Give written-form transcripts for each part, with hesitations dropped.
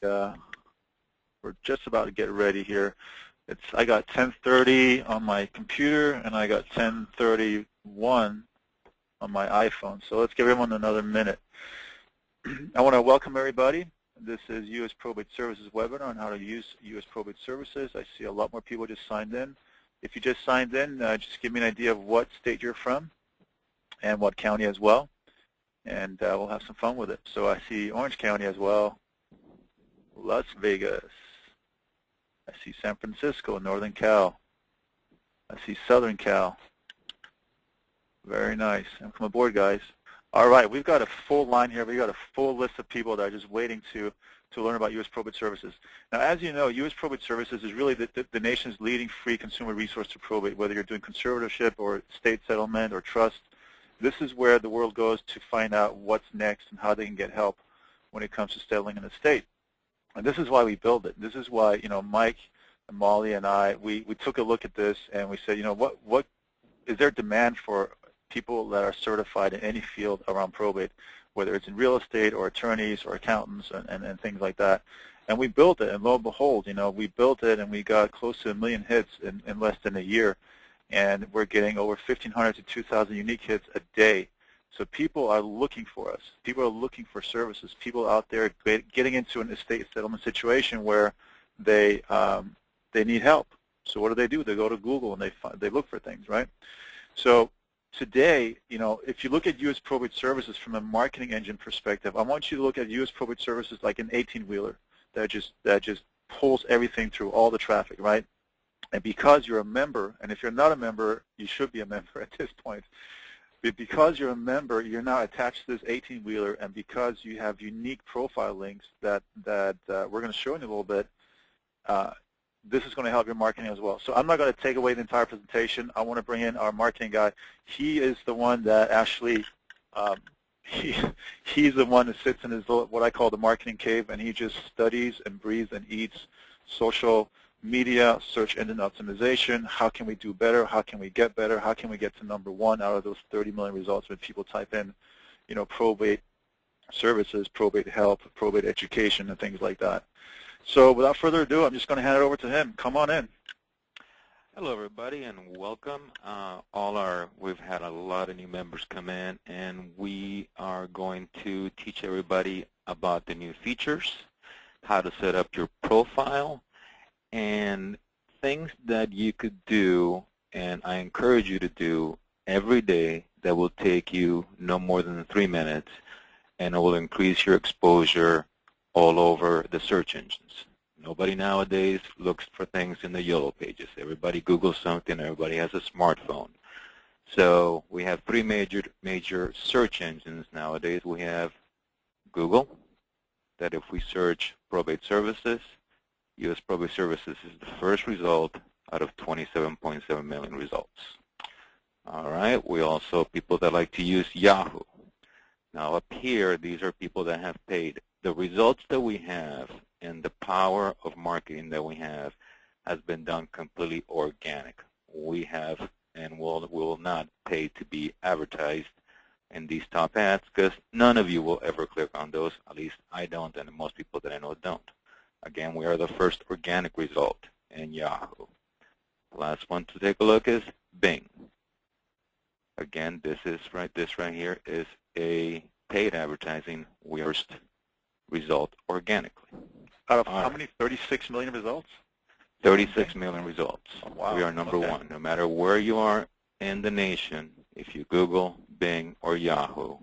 uh, we're just about to get ready here. I got 10:30 on my computer, and I got 10:31 on my iPhone. So let's give everyone another minute. I want to welcome everybody. This is U.S. Probate Services webinar on how to use U.S. Probate Services. I see a lot more people just signed in. If you just signed in, just give me an idea of what state you're from and what county as well, and we'll have some fun with it. So I see Orange County as well, Las Vegas. I see San Francisco, Northern Cal. I see Southern Cal. Very nice. Welcome aboard, guys. All right, we've got a full line here. We've got a full list of people that are just waiting to learn about U.S. Probate Services. Now, as you know, U.S. Probate Services is really the nation's leading free consumer resource to probate, whether you're doing conservatorship or estate settlement or trust. This is where the world goes to find out what's next and how they can get help when it comes to settling an estate. And this is why we build it. This is why, Mike and Molly and I, we took a look at this and we said, what is there demand for people that are certified in any field around probate, whether it's in real estate or attorneys or accountants and things like that. And we built it, and lo and behold, we built it and we got close to 1 million hits in less than a year. And we're getting over 1,500 to 2,000 unique hits a day. So people are looking for us. People are looking for services. People out there getting into an estate settlement situation where they need help. So what do? They go to Google and they look for things, right? So today, if you look at U.S. Probate Services from a marketing engine perspective, I want you to look at U.S. Probate Services like an 18-wheeler that just pulls everything through, all the traffic, right? And because you're a member, and if you're not a member, you should be a member at this point. But because you're a member, you're now attached to this 18-wheeler, and because you have unique profile links that we're going to show in a little bit, this is going to help your marketing as well. So I'm not going to take away the entire presentation. I want to bring in our marketing guy. He is the one that actually, he's the one that sits in his what I call the marketing cave, and he just studies and breathes and eats social media, search engine optimization. How can we do better? How can we get better? How can we get to #1 out of those 30 million results when people type in, probate services, probate help, probate education, and things like that. So without further ado, I'm just going to hand it over to him. Come on in. Hello, everybody, and welcome. We've had a lot of new members come in, and we are going to teach everybody about the new features, how to set up your profile, and things that you could do, and I encourage you to do every day that will take you no more than 3 minutes, and it will increase your exposure all over the search engines. Nobody nowadays looks for things in the yellow pages. Everybody Googles something. Everybody has a smartphone. So we have 3 major search engines nowadays. We have Google, that if we search probate services, U.S. Probate Services is the first result out of 27.7 million results. All right, we also, people that like to use Yahoo. Now up here, these are people that have paid. The results that we have and the power of marketing that we have has been done completely organic. We have and will not pay to be advertised in these top ads because none of you will ever click on those. At least I don't, and most people that I know don't. Again, we are the first organic result in Yahoo. The last one to take a look is Bing. Again, this right here is a paid advertising. We are first result organically. Out of how many? 36 million results? 36 million results. Oh, wow. We are #1. No matter where you are in the nation, if you Google, Bing, or Yahoo,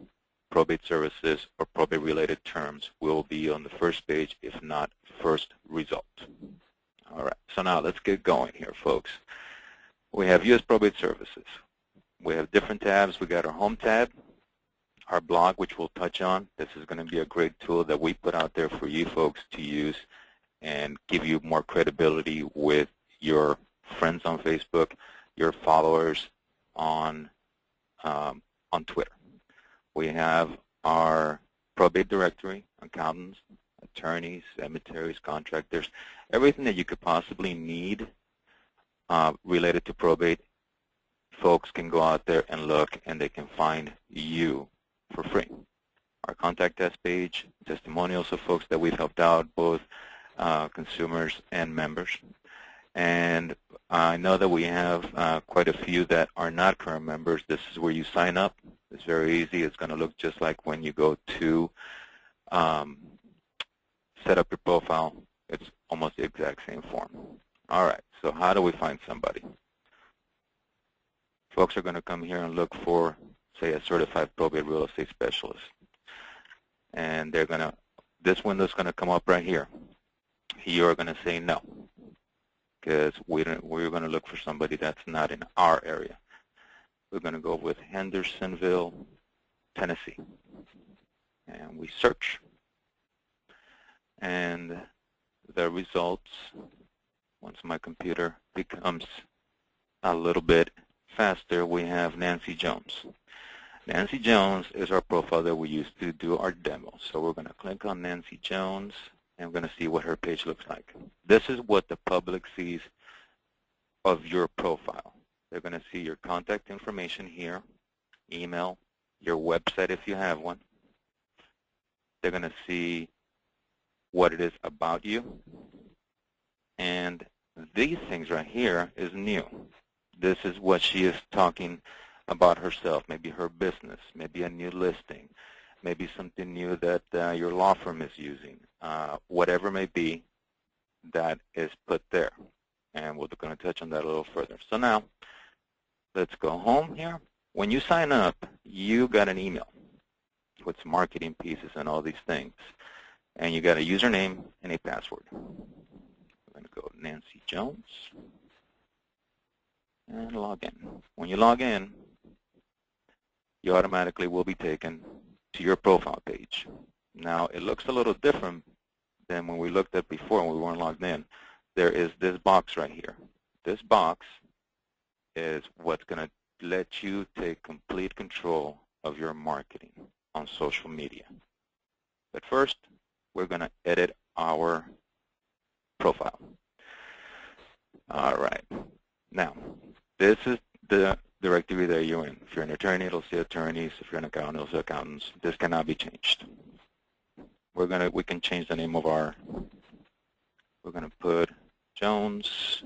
probate services or probate-related terms will be on the first page, if not first result. All right, so now let's get going here, folks. We have U.S. Probate Services. We have different tabs. We got our home tab, our blog, which we'll touch on. This is going to be a great tool that we put out there for you folks to use and give you more credibility with your friends on Facebook, your followers on Twitter. We have our probate directory, accountants, attorneys, cemeteries, contractors, everything that you could possibly need related to probate. Folks can go out there and look, and they can find you for free. our contact us page, testimonials of folks that we've helped out, both consumers and members. And I know that we have quite a few that are not current members. This is where you sign up. It's very easy. It's going to look just like when you go to set up your profile. It's almost the exact same form. All right, so how do we find somebody? Folks are going to come here and look for, say, a certified probate real estate specialist. And they're going to, this window's going to come up right here. You're going to say no, because we're going to look for somebody that's not in our area. We're going to go with Hendersonville, Tennessee. And we search. And the results, once my computer becomes a little bit faster, we have Nancy Jones. Nancy Jones is our profile that we use to do our demo. So we're going to click on Nancy Jones, and we're going to see what her page looks like. This is what the public sees of your profile. They're going to see your contact information here, email, your website if you have one. They're going to see what it is about you. And these things right here is new. This is what she is talking about herself, maybe her business, maybe a new listing, maybe something new that your law firm is using. Whatever it may be, that is put there. And we're going to touch on that a little further. So now, let's go home here. When you sign up, you got an email with some marketing pieces and all these things. And you got a username and a password. I'm going to go Nancy Jones and log in. When you log in, you automatically will be taken to your profile page. Now, it looks a little different than when we looked at before when we weren't logged in. There is this box right here. This box is what's going to let you take complete control of your marketing on social media. But first, we're going to edit our profile. All right. Now, this is the directory that you're in. If you're an attorney, it'll say attorneys. If you're an accountant, it'll say accountants. This cannot be changed. We can change the name of our, we're going to put Jones,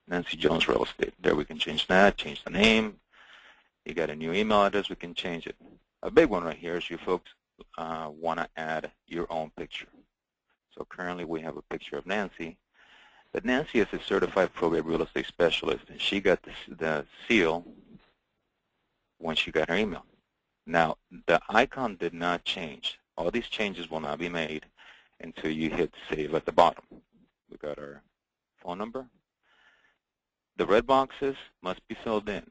Nancy Jones Real Estate. There we can change that, change the name. You got a new email address, we can change it. A big one right here is you folks want to add your own picture. So currently we have a picture of Nancy, but Nancy is a certified probate real estate specialist, and she got the seal when she got her email. Now, the icon did not change. All these changes will not be made until you hit save at the bottom. We got our phone number. The red boxes must be filled in.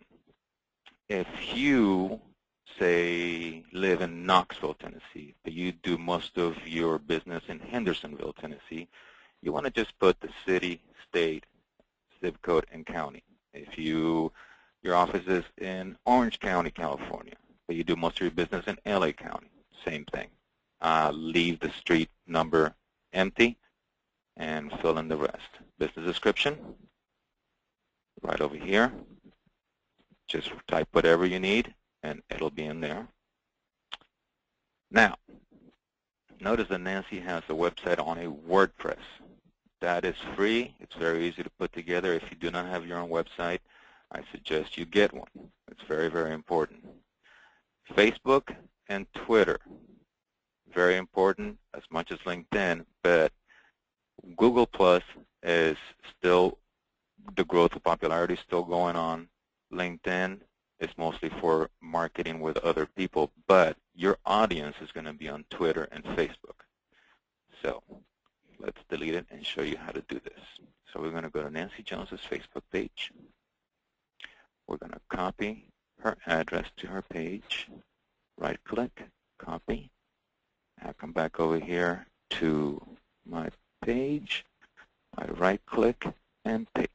If you, say, live in Knoxville, Tennessee, but you do most of your business in Hendersonville, Tennessee, you want to just put the city, state, zip code, and county. If your office is in Orange County, California, but you do most of your business in LA County, same thing. Leave the street number empty and fill in the rest. Business description, right over here. Just type whatever you need, and it'll be in there. Now, notice that Nancy has a website on a WordPress. That is free. It's very easy to put together. If you do not have your own website, I suggest you get one. It's very, very important. Facebook and Twitter, very important as much as LinkedIn, but Google Plus is still, the growth of popularity is still going on. LinkedIn is mostly for marketing with other people, but your audience is going to be on Twitter and Facebook. So let's delete it and show you how to do this. So we're going to go to Nancy Jones's Facebook page. We're going to copy her address to her page. Right-click, copy. I'll come back over here to my page. I right-click and paste.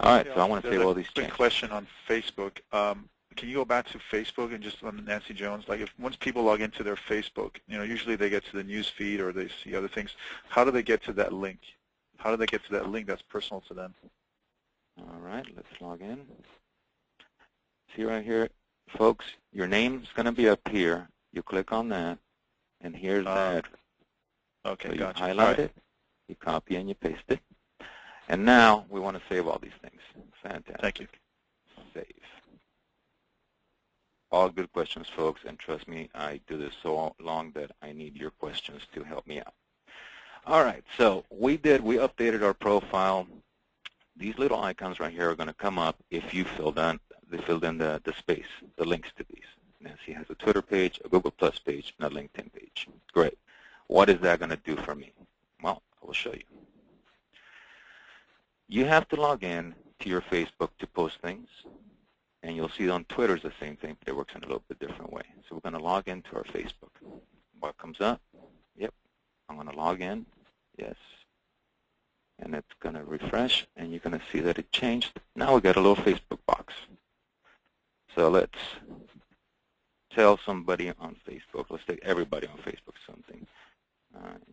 All right, so I want to save all these changes. Quick question on Facebook. Can you go back to Facebook and just on Nancy Jones? Like, if once people log into their Facebook, usually they get to the news feed or they see other things. How do they get to that link? How do they get to that link that's personal to them? All right, let's log in. See right here, folks, your name is going to be up here, You click on that, and here's that. Okay, So gotcha. You highlight it, you copy and you paste it. And now we want to save all these things. Fantastic. Thank you. Save. All good questions, folks, and trust me, I do this so long that I need your questions to help me out. All right, so we updated our profile. These little icons right here are going to come up if you filled in the space, the links to these. Nancy has a Twitter page, a Google Plus page, and a LinkedIn page. Great. What is that going to do for me? Well, I will show you. You have to log in to your Facebook to post things, and you'll see on Twitter is the same thing, but it works in a little bit different way. So we're going to log into our Facebook. What comes up? Yep. I'm going to log in. Yes. And it's going to refresh, and you're going to see that it changed. Now we got a little Facebook box. So let's tell somebody on Facebook. Let's take everybody on Facebook something.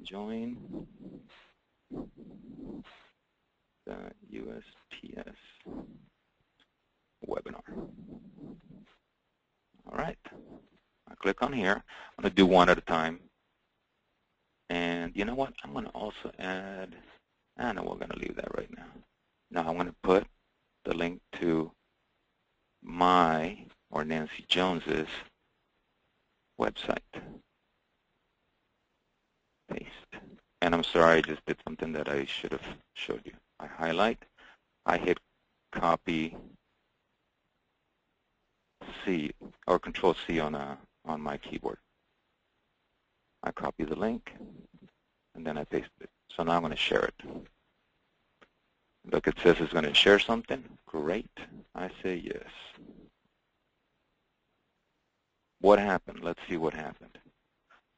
Join the USPS webinar. All right. I click on here. I'm going to do one at a time. And you know what? I'm going to also add, no, we're going to leave that right now. Now I'm going to put the link to my, or Nancy Jones's, website. Paste. And I'm sorry, I just did something that I should have showed you. I highlight, I hit copy C, or Control C on my keyboard. I copy the link, and then I paste it. So now I'm going to share it. Look, it says it's going to share something. Great. I say yes. What happened? Let's see what happened.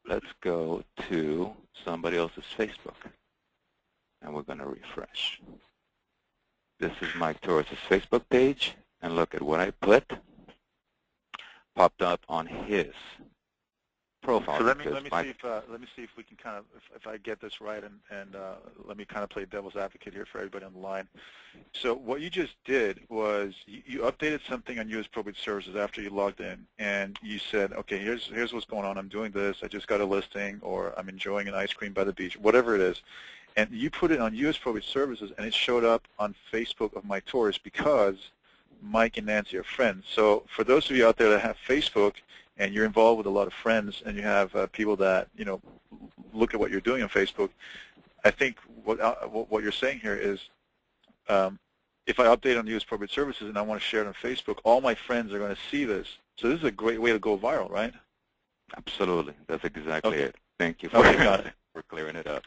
Let's go to somebody else's Facebook, and we're going to refresh. This is Mike Torres' Facebook page, and look at what I put. Popped up on his profile. So let me see if we can kind of, if I get this right, and let me kind of play devil's advocate here for everybody on the line. So what you just did was you updated something on U.S. Probate Services after you logged in, and you said, okay, here's what's going on. I'm doing this. I just got a listing, or I'm enjoying an ice cream by the beach, whatever it is. And you put it on U.S. Probate Services, and it showed up on Facebook of Mike Torres because Mike and Nancy are friends. So for those of you out there that have Facebook, and you're involved with a lot of friends, and you have people that look at what you're doing on Facebook, I think what you're saying here is, if I update on U.S. Probate Services and I want to share it on Facebook, all my friends are going to see this. So this is a great way to go viral, right? Absolutely. That's exactly Okay. it. Thank you for clearing it up.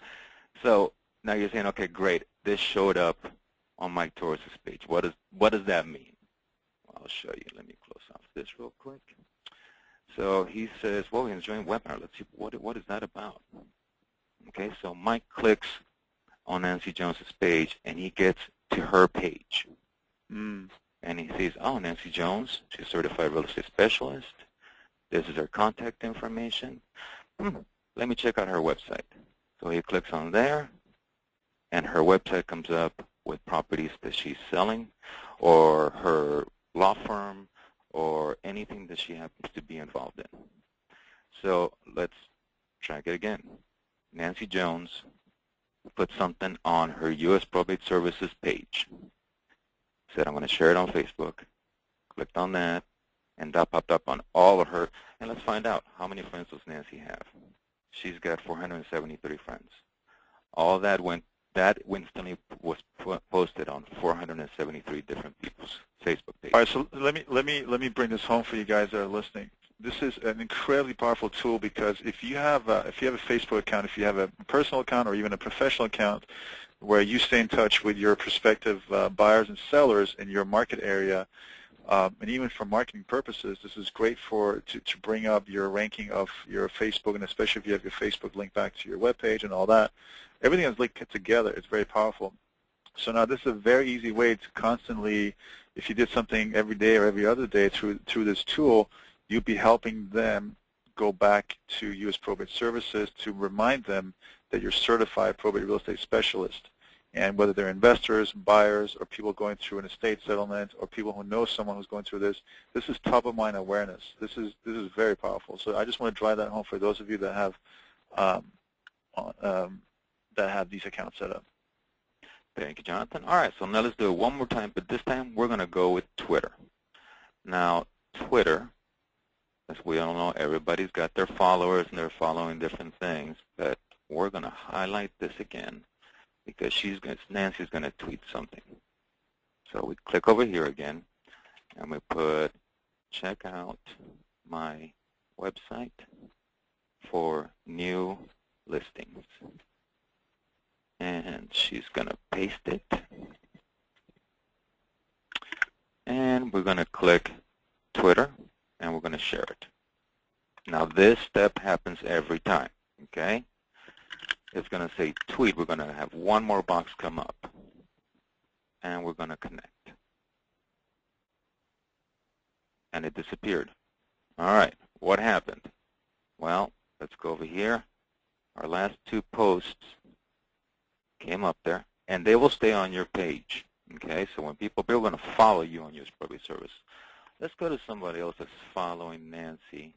So now you're saying, okay, great. This showed up on Mike Torres' page. What does that mean? Well, I'll show you. Let me close off this real quick. So he says, well, he's enjoying webinar. Let's see, what is that about? Okay, so Mike clicks on Nancy Jones's page, and he gets to her page. And he sees, oh, Nancy Jones, she's a certified real estate specialist. This is her contact information. Let me check out her website. So he clicks on there, and her website comes up with properties that she's selling, or her law firm, or anything that she happens to be involved in. So let's track it again. Nancy Jones put something on her U.S. Probate Services page. Said, I'm going to share it on Facebook. Clicked on that, and that popped up on all of her. And let's find out, how many friends does Nancy have? She's got 473 friends. All that instantly was posted on 473 different people's Facebook pages. All right, so let me bring this home for you guys that are listening. This is an incredibly powerful tool, because if you have a Facebook account, if you have a personal account or even a professional account where you stay in touch with your prospective buyers and sellers in your market area, and even for marketing purposes, this is great to bring up your ranking of your Facebook, and especially if you have your Facebook linked back to your webpage and all that. Everything is linked together. It's very powerful. So now this is a very easy way to constantly, if you did something every day or every other day through this tool, you'd be helping them go back to U.S. Probate Services to remind them that you're certified probate real estate specialist. And whether they're investors, buyers, or people going through an estate settlement, or people who know someone who's going through this is top of mind awareness. This is very powerful. So I just want to drive that home for those of you that have these accounts set up. Thank you, Jonathan. All right, so now let's do it one more time, but this time we're going to go with Twitter. Now, Twitter, as we all know, everybody's got their followers and they're following different things, but we're going to highlight this again because Nancy's going to tweet something. So we click over here again, and we put, check out my website for new listings. And she's going to paste it. And we're going to click Twitter, and we're going to share it. Now, this step happens every time, okay? It's going to say tweet. We're going to have one more box come up, and we're going to connect. And it disappeared. All right, what happened? Well, let's go over here. Our last two posts came up there, and they will stay on your page, okay? So when people are going to follow you on your probate service. Let's go to somebody else that's following Nancy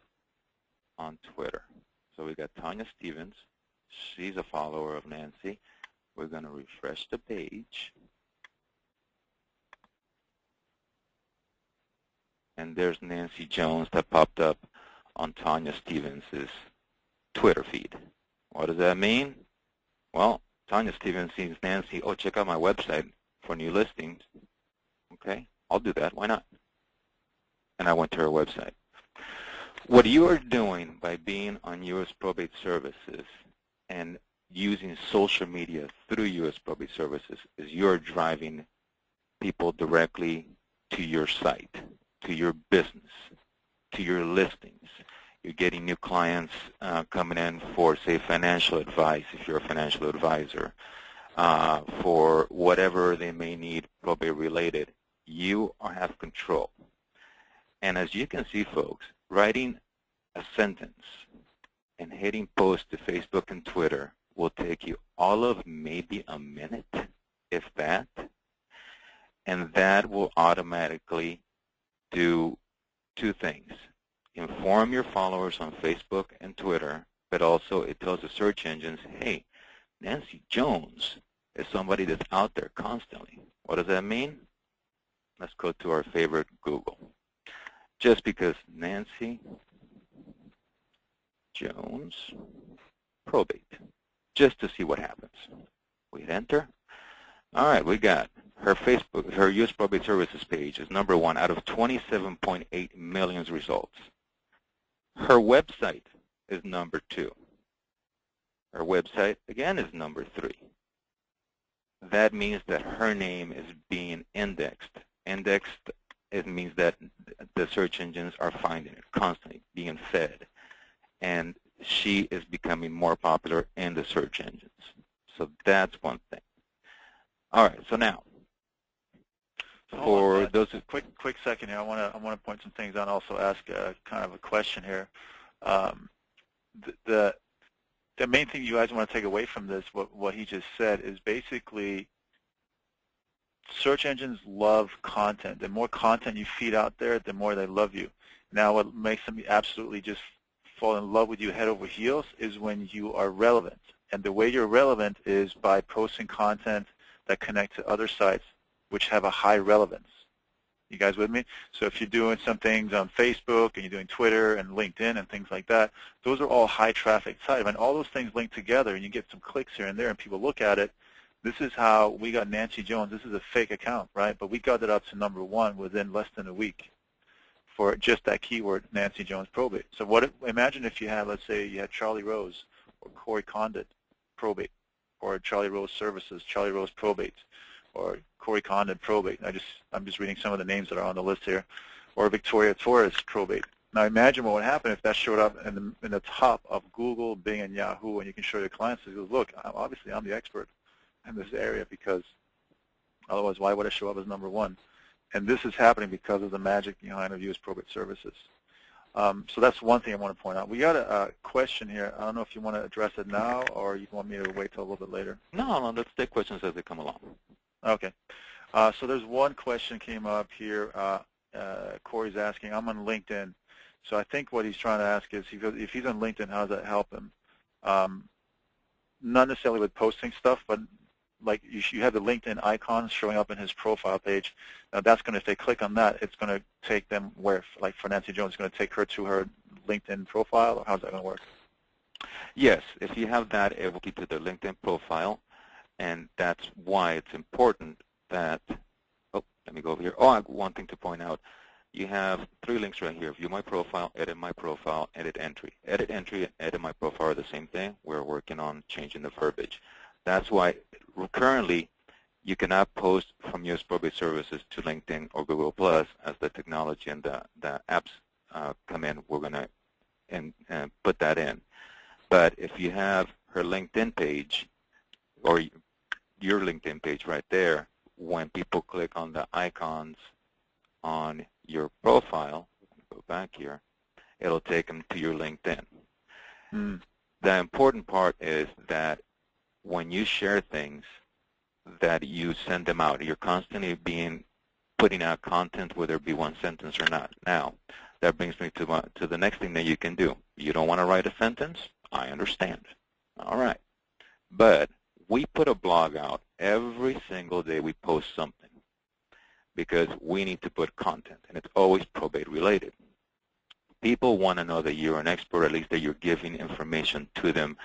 on Twitter. So we got Tanya Stevens. She's a follower of Nancy. We're going to refresh the page. And there's Nancy Jones that popped up on Tanya Stevens' Twitter feed. What does that mean? Well, Tanya Stevens sees Nancy, oh, check out my website for new listings. Okay, I'll do that. Why not? And I went to her website. What you are doing by being on U.S. Probate Services and using social media through U.S. Probate Services is you're driving people directly to your site, to your business, to your listings. You're getting new clients coming in for, say, financial advice, if you're a financial advisor, for whatever they may need probate-related. You have control. And as you can see, folks, writing a sentence and hitting post to Facebook and Twitter will take you all of maybe a minute, if that, and that will automatically do two things. Inform your followers on Facebook and Twitter, but also it tells the search engines, hey, Nancy Jones is somebody that's out there constantly. What does that mean? Let's go to our favorite Google. Just because Nancy Jones probate, just to see what happens. We hit enter. All right, we got her Facebook, her U.S. Probate Services page is number 1 out of 27.8 million results. Her website is number 2. Her website, again, is number 3. That means that her name is being indexed. Indexed, it means that the search engines are finding it, constantly being fed. And she is becoming more popular in the search engines. So that's one thing. All right, so now, for those who... Quick second here. I want to point some things out and also ask kind of a question here. The main thing you guys want to take away from this, what he just said, is basically search engines love content. The more content you feed out there, the more they love you. Now, what makes them absolutely just fall in love with you head over heels is when you are relevant. And the way you're relevant is by posting content that connect to other sites which have a high relevance. You guys with me? So if you're doing some things on Facebook and you're doing Twitter and LinkedIn and things like that, those are all high traffic sites. And all those things link together and you get some clicks here and there and people look at it. This is how we got Nancy Jones. This is a fake account, right? But we got it up to number 1 within less than a week for just that keyword, Nancy Jones probate. So imagine if you had, let's say you had Charlie Rose or Corey Condit probate, or Charlie Rose Services, Charlie Rose probate, or Corey Condit probate. I'm just reading some of the names that are on the list here, or Victoria Torres probate. Now imagine what would happen if that showed up in the top of Google, Bing, and Yahoo, and you can show your clients, and goes, look, obviously I'm the expert in this area, because otherwise why would I show up as number 1? And this is happening because of the magic behind of U.S. Probate Services. So that's one thing I want to point out. We got a question here. I don't know if you want to address it now or you want me to wait till a little bit later. No, let's take questions as they come along. Okay. So there's one question came up here. Corey's asking, I'm on LinkedIn. So I think what he's trying to ask is, if he's on LinkedIn, how does that help him? Not necessarily with posting stuff, but like you have the LinkedIn icons showing up in his profile page. Now that's going to, if they click on that, it's going to take them where, like for Nancy Jones, it's going to take her to her LinkedIn profile, or how's that going to work? Yes, if you have that, it will keep to their LinkedIn profile, and that's why it's important that, oh, let me go over here. Oh, I have one thing to point out. You have 3 links right here: view my profile, edit my profile, edit entry. Edit entry and edit my profile are the same thing. We're working on changing the verbiage. That's why currently you cannot post from U.S. Probate Services to LinkedIn or Google Plus. As the technology and the apps come in, we're going to put that in. But if you have her LinkedIn page or your LinkedIn page right there, when people click on the icons on your profile, go back here, it'll take them to your LinkedIn. The important part is that when you share things, that you send them out. You're constantly putting out content, whether it be one sentence or not. Now, that brings me to the next thing that you can do. You don't want to write a sentence? I understand. All right. But we put a blog out every single day. We post something because we need to put content, and it's always probate related. People want to know that you're an expert, at least that you're giving information to them.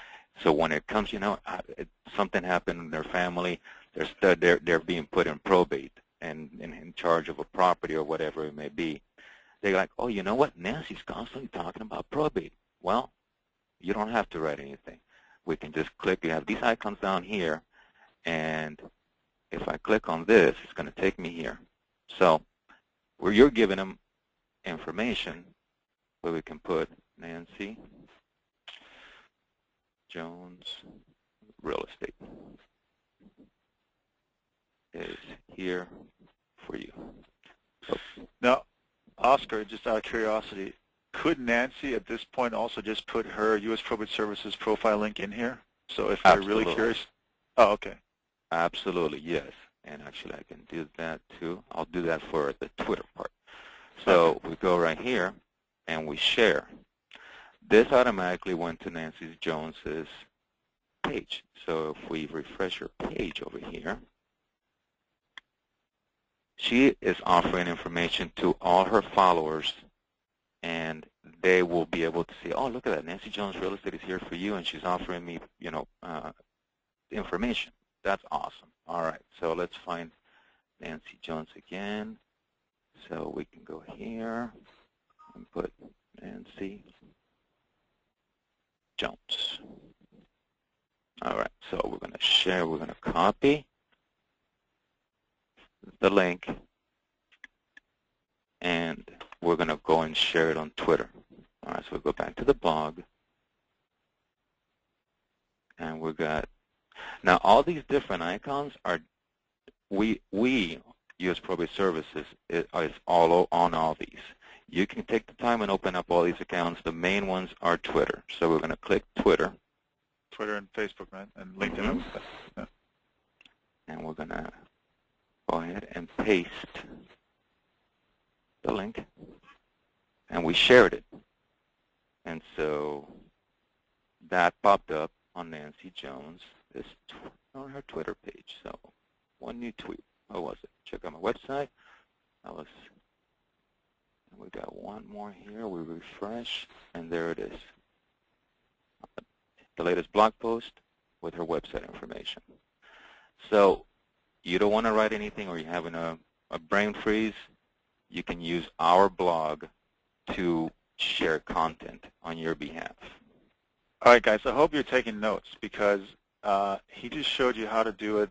So when it comes, something happened in their family, they're being put in probate and in charge of a property or whatever it may be. They're like, oh, you know what? Nancy's constantly talking about probate. Well, you don't have to write anything. We can just click. You have these icons down here, and if I click on this, it's going to take me here. So where you're giving them information, where we can put Nancy Jones Real Estate is here for you. So, now, Oscar, just out of curiosity, could Nancy at this point also just put her U.S. Probate Services profile link in here? So if they're really curious. Oh, okay. Absolutely, yes. And actually, I can do that too. I'll do that for the Twitter part. So we go right here, and we share. This automatically went to Nancy Jones's page. So if we refresh her page over here, she is offering information to all her followers, and they will be able to see, oh, look at that, Nancy Jones Real Estate is here for you, and she's offering me, information. That's awesome. All right, so let's find Nancy Jones again. So we can go here and put Nancy Jones. All right, so we're going to share, we're going to copy the link, and we're going to go and share it on Twitter. All right, so we'll go back to the blog, and we got, now all these different icons are, we U.S. Probate Services is all on all these. You can take the time and open up all these accounts. The main ones are Twitter. So we're going to click Twitter. Twitter and Facebook, right? And LinkedIn. Yeah. And we're going to go ahead and paste the link. And we shared it. And so that popped up on Nancy Jones, on her Twitter page. So one new tweet. What was it? Check out my website. We got one more here. We refresh, and there it is. The latest blog post with her website information. So you don't want to write anything, or you're having a brain freeze, you can use our blog to share content on your behalf. All right, guys, I hope you're taking notes, because he just showed you how to do it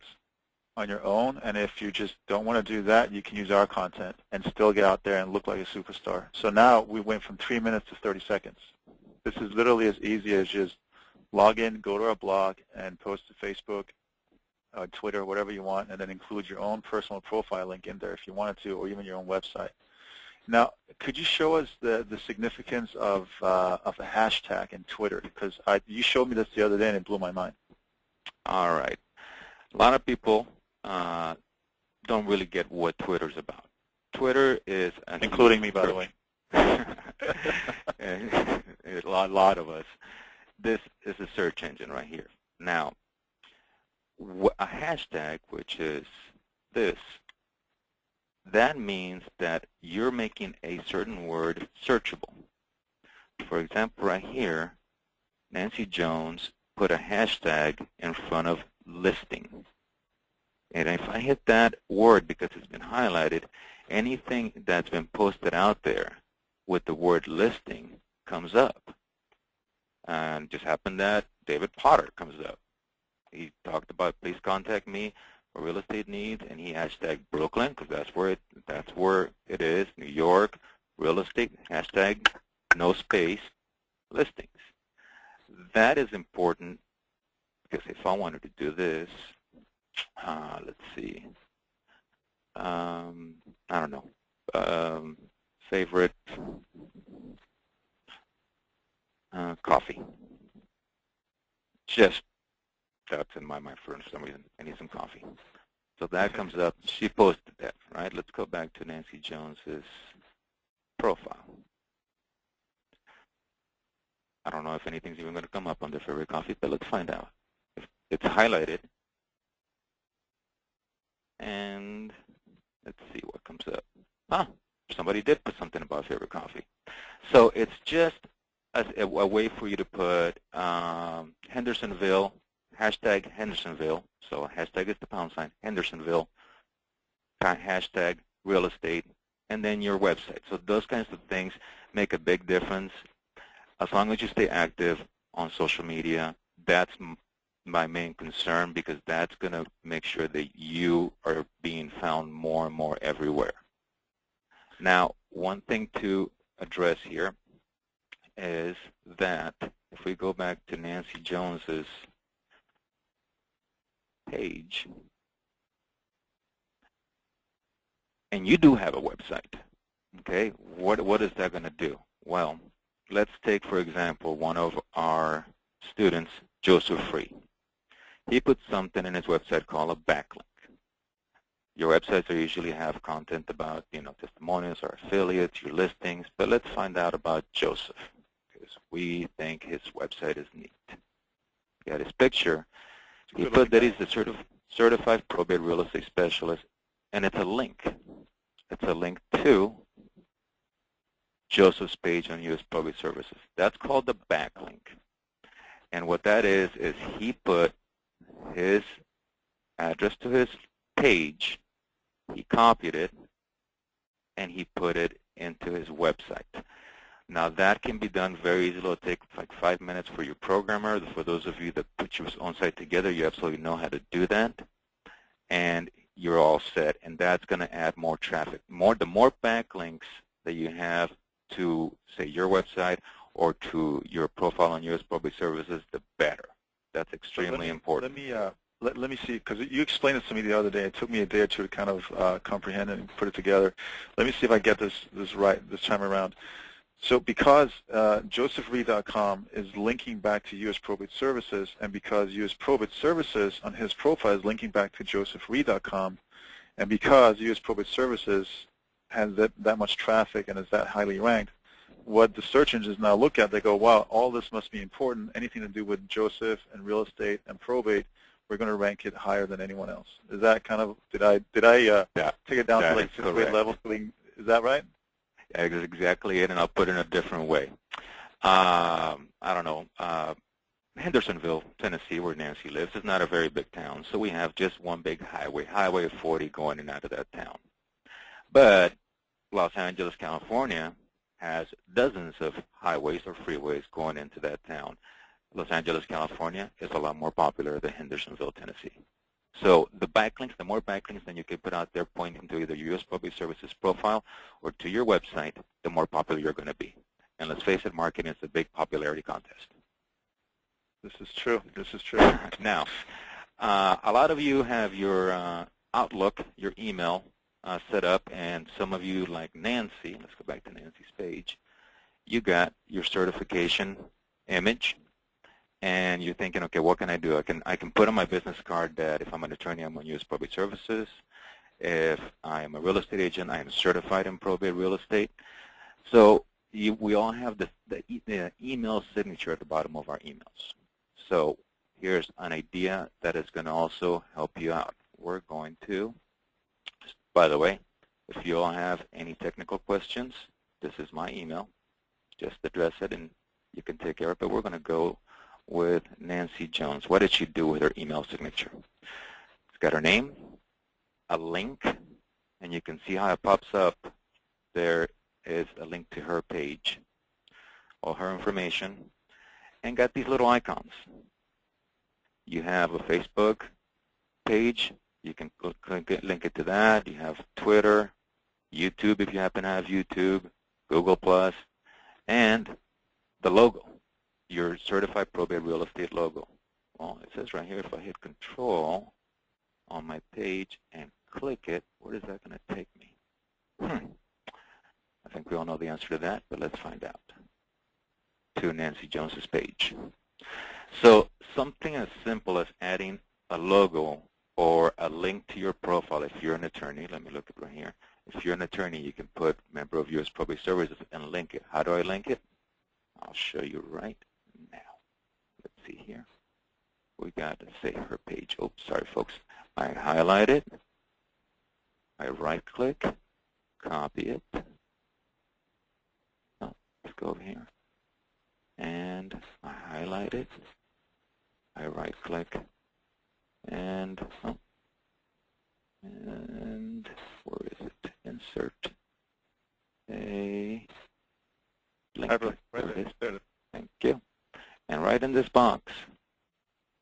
on your own, and if you just don't want to do that, you can use our content and still get out there and look like a superstar. So now we went from 3 minutes to 30 seconds. This is literally as easy as just log in, go to our blog, and post to Facebook, Twitter, whatever you want, and then include your own personal profile link in there if you wanted to, or even your own website. Now, could you show us the significance of a hashtag in Twitter? Because you showed me this the other day and it blew my mind. All right. A lot of people don't really get what Twitter's about. Twitter is including me, by the way. A lot of us. This is a search engine right here. Now, a hashtag, which is this, that means that you're making a certain word searchable. For example, right here, Nancy Jones put a hashtag in front of listing. And if I hit that word because it's been highlighted, anything that's been posted out there with the word listing comes up. And just happened that David Potter comes up. He talked about please contact me for real estate needs, and he hashtagged Brooklyn because that's where it is, New York, real estate, hashtag no space, listings. That is important because if I wanted to do this, let's see, I don't know, favorite coffee. Just that's in my mind for some reason. I need some coffee. So that comes up. She posted that, right? Let's go back to Nancy Jones's profile. I don't know if anything's even going to come up under favorite coffee, but let's find out. If it's highlighted. And let's see what comes up. Huh, somebody did put something about favorite coffee. So it's just a way for you to put Hendersonville, hashtag Hendersonville. So hashtag is the pound sign, Hendersonville, hashtag real estate, and then your website. So those kinds of things make a big difference. As long as you stay active on social media, that's my main concern because that's going to make sure that you are being found more and more everywhere. Now, one thing to address here is that if we go back to Nancy Jones's page, and you do have a website, okay, what is that going to do? Well, let's take, for example, one of our students, Joseph Free. He put something in his website called a backlink. Your websites usually have content about, testimonials or affiliates, your listings, but let's find out about Joseph because we think his website is neat. He got his picture. He put that he's a certified probate real estate specialist, and it's a link. It's a link to Joseph's page on U.S. Probate Services. That's called the backlink. And what that is he put his address to his page, he copied it, and he put it into his website. Now that can be done very easily. It'll take like 5 minutes for your programmer. For those of you that put your own site together, you absolutely know how to do that. And you're all set. And that's going to add more traffic. The more backlinks that you have to, say, your website or to your profile on U.S. Probate Services, the better. That's extremely important. Let me see, because you explained it to me the other day. It took me a day or two to kind of comprehend it and put it together. Let me see if I get this right this time around. So because josephreed.com is linking back to U.S. Probate Services, and because U.S. Probate Services on his profile is linking back to josephreed.com, and because U.S. Probate Services has that much traffic and is that highly ranked, what the search engines now look at, they go, wow, all this must be important. Anything to do with Joseph and real estate and probate, we're going to rank it higher than anyone else. Is that kind of, did I take it down to like 6th grade level? Is that right? That's exactly it, and I'll put it in a different way. I don't know. Hendersonville, Tennessee, where Nancy lives, is not a very big town, so we have just one big highway, Highway 40, going in and out of that town. But Los Angeles, California, has dozens of highways or freeways going into that town. Los Angeles, California is a lot more popular than Hendersonville, Tennessee. So the backlinks, the more backlinks that you can put out there pointing to either your U.S. Probate Services profile or to your website, the more popular you're going to be. And let's face it, marketing is a big popularity contest. This is true. This is true. Now, a lot of you have your Outlook, your email, set up, and some of you, like Nancy, let's go back to Nancy's page, you got your certification image, and you're thinking, okay, what can I do? I can put on my business card that if I'm an attorney, I'm on U.S. Probate Services. If I am a real estate agent, I am certified in probate real estate. So we all have the email signature at the bottom of our emails. So here's an idea that is going to also help you out. We're going to, by the way, if you all have any technical questions, this is my email. Just address it and you can take care of it. But we're going to go with Nancy Jones. What did she do with her email signature? It's got her name, a link, and you can see how it pops up. There is a link to her page, all her information, and got these little icons. You have a Facebook page. You can link it to that. You have Twitter, YouTube if you happen to have YouTube, Google+, and the logo, your certified probate real estate logo. Well, it says right here, if I hit Control on my page and click it, where is that going to take me? I think we all know the answer to that, but let's find out. To Nancy Jones's page. So something as simple as adding a logo or a link to your profile. If you're an attorney, let me look at right here. If you're an attorney, you can put member of U.S. Probate Services and link it. How do I link it? I'll show you right now. Let's see here. We got to say her page. Oops, sorry, folks. I highlight it. I right-click, copy it. Oh, let's go over here. And I highlight it. I right-click, and where is it? Insert a link. There. Thank you. And right in this box,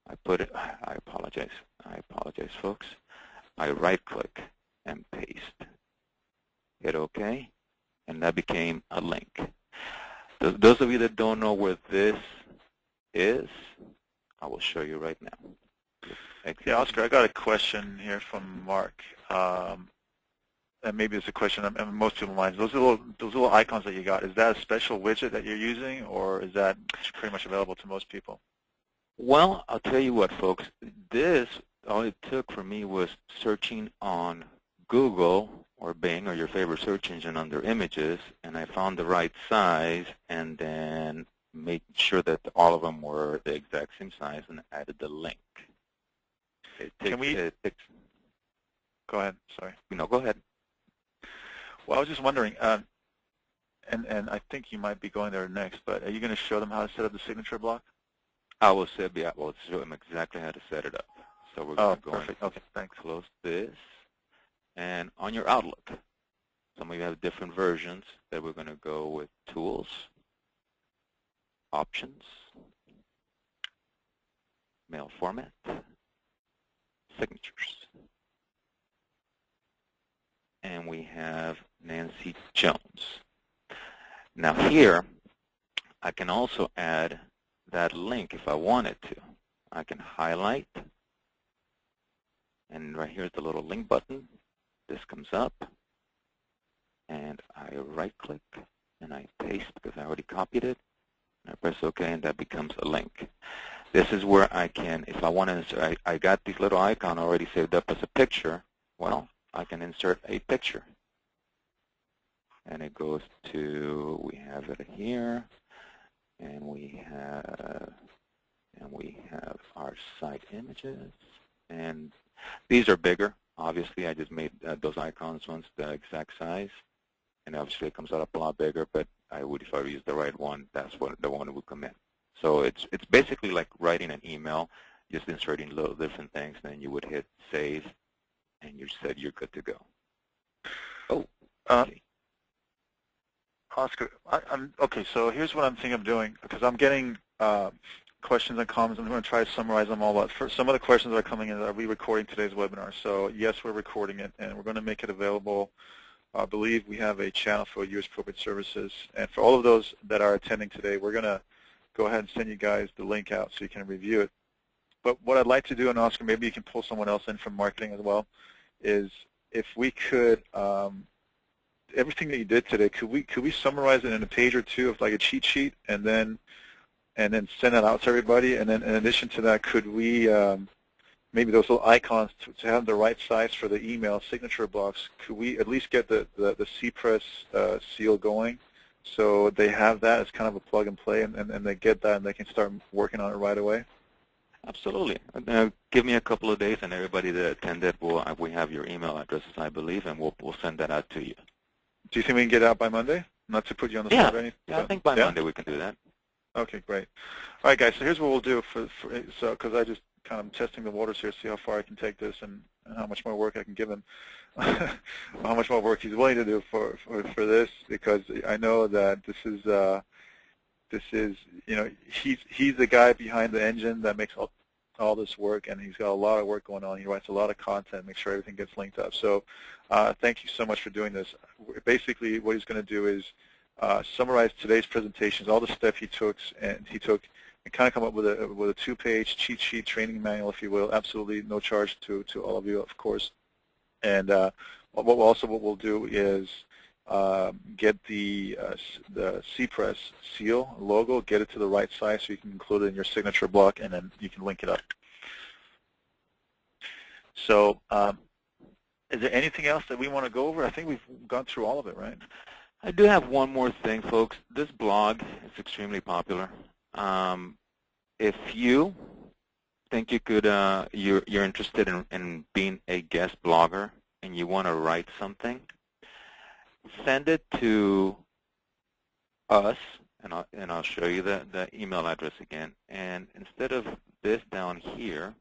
I put it. I apologize. Folks. I right-click and paste. Hit OK, and that became a link. Those of you that don't know where this is, I will show you right now. Yeah, Oscar, I got a question here from Mark. And maybe it's a question on most people's minds. Those little icons that you got, is that a special widget that you're using, or is that pretty much available to most people? Well, I'll tell you what, folks. This, all it took for me was searching on Google or Bing or your favorite search engine under images, and I found the right size, and then made sure that all of them were the exact same size and added the link. Go ahead. Sorry. No, go ahead. Well, I was just wondering, and I think you might be going there next, but are you going to show them how to set up the signature block? I will show them exactly how to set it up. So we're going to go perfect. Okay, thanks. Close this. And on your Outlook, some of you have different versions that we're going to go with Tools, Options, Mail Format, Signatures. And we have Nancy Jones. Now here, I can also add that link if I wanted to. I can highlight, and right here's the little link button. This comes up, and I right-click, and I paste because I already copied it. And I press OK, and that becomes a link. This is where I can, if I want to insert, I got this little icon already saved up as a picture. Well, I can insert a picture. And it goes to, we have it here, and we have our site images. And these are bigger. Obviously, I just made those icons once the exact size. And obviously, it comes out a lot bigger, but I would, if I use the right one, that's what the one that would come in. So it's basically like writing an email, just inserting little different things, and then you would hit save, and you said you're good to go. Oh, okay. Oscar, okay, so here's what I'm thinking of doing, because I'm getting questions and comments. I'm going to try to summarize them all. But for some of the questions that are coming in, are we recording today's webinar? So yes, we're recording it, and we're going to make it available. I believe we have a channel for U.S. Probate Services. And for all of those that are attending today, we're going to go ahead and send you guys the link out so you can review it. But what I'd like to do, and Oscar, maybe you can pull someone else in from marketing as well, is if we could, everything that you did today, could we summarize it in a page or two of like a cheat sheet, and then send it out to everybody? And then in addition to that, could we maybe those little icons to have the right size for the email signature box, could we at least get the CPress seal going so they have that as kind of a plug and play, and they get that and they can start working on it right away? Absolutely. Give me a couple of days, and everybody that attended, we have your email addresses, I believe, and we'll send that out to you. Do you think we can get it out by Monday? Not to put you on the spot or anything? Yeah, I think by Monday we can do that. Okay, great. All right, guys, so here's what we'll do because I just kind of testing the waters here, see how far I can take this and how much more work I can give him, how much more work he's willing to do for this, because I know that this is he's the guy behind the engine that makes all this work, and he's got a lot of work going on. He writes a lot of content, make sure everything gets linked up. So thank you so much for doing this. Basically, what he's going to do is summarize today's presentations, all the stuff he took, and kind of come up with a 2-page cheat sheet training manual, if you will. Absolutely no charge to all of you, of course. And what we'll do is get the CPress seal logo, get it to the right size so you can include it in your signature block, and then you can link it up. So is there anything else that we want to go over? I think we've gone through all of it, right? I do have one more thing, folks. This blog is extremely popular. If you think you could, you're interested in being a guest blogger and you want to write something, send it to us, and I'll show you the email address again. And instead of this down here,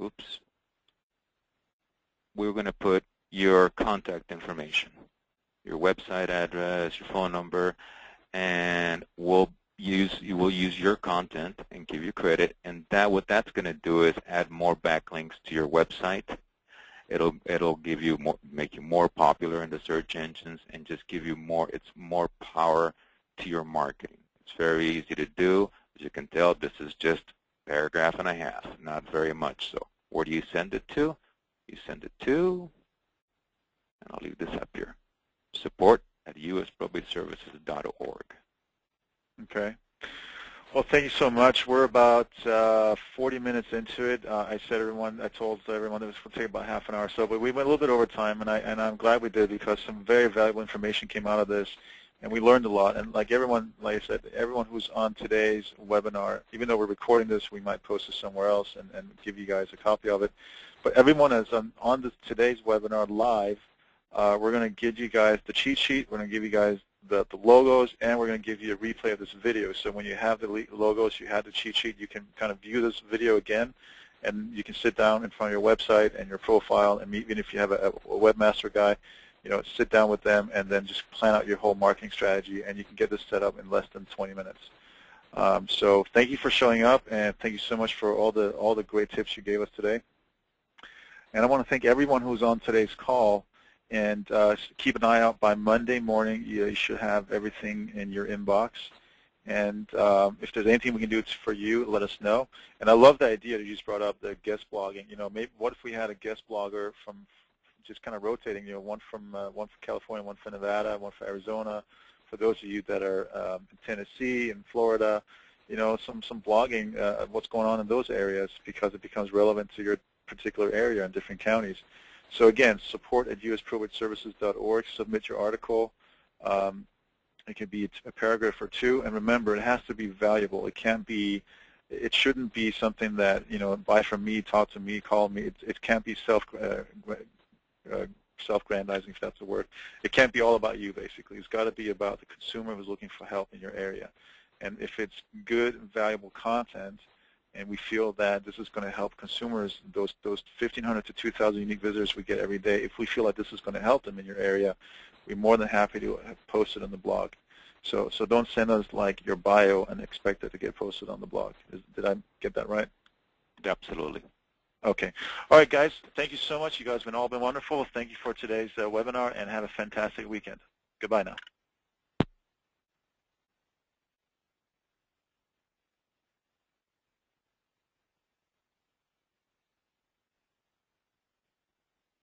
oops, we're going to put your contact information, your website address, your phone number, and we'll use your content and give you credit. And what that's going to do is add more backlinks to your website. It'll give you make you more popular in the search engines, and just give you more power to your marketing. It's very easy to do. As you can tell, this is just a paragraph and a half, not very much. So where do you send it to? You send it to, and I'll leave this up here, support@usprobateservices.org. Okay. Well, thank you so much. We're about 40 minutes into it. I told everyone it was going to take about half an hour or so, but we went a little bit over time, and I'm glad we did, because some very valuable information came out of this, and we learned a lot. And like I said, everyone who's on today's webinar, even though we're recording this, we might post it somewhere else and give you guys a copy of it. But everyone is on today's webinar live. We're going to give you guys the cheat sheet. We're going to give you guys the logos, and we're going to give you a replay of this video. So when you have the logos, you have the cheat sheet, you can kind of view this video again, and you can sit down in front of your website and your profile, and even if you have a webmaster guy, sit down with them and then just plan out your whole marketing strategy, and you can get this set up in less than 20 minutes. So thank you for showing up, and thank you so much for all the great tips you gave us today. And I want to thank everyone who's on today's call. And keep an eye out. By Monday morning, you should have everything in your inbox. And if there's anything we can do for you, let us know. And I love the idea that you just brought up, the guest blogging. Maybe what if we had a guest blogger from just kind of rotating? One from California, one from Nevada, one from Arizona. For those of you that are in Tennessee and Florida, some blogging, what's going on in those areas, because it becomes relevant to your particular area in different counties. So again, support@usprobateservices.org. Submit your article. It can be a paragraph or two, and remember, it has to be valuable. It shouldn't be something that buy from me, talk to me, call me. It can't be self-grandizing, if that's a word. It can't be all about you, basically. It's got to be about the consumer who's looking for help in your area. And if it's good, valuable content, and we feel that this is going to help consumers, those 1,500 to 2,000 unique visitors we get every day, if we feel like this is going to help them in your area, we're more than happy to post it on the blog. So don't send us like your bio and expect it to get posted on the blog. Did I get that right? Absolutely. Okay. All right, guys. Thank you so much. You guys have all been wonderful. Thank you for today's webinar, and have a fantastic weekend. Goodbye now.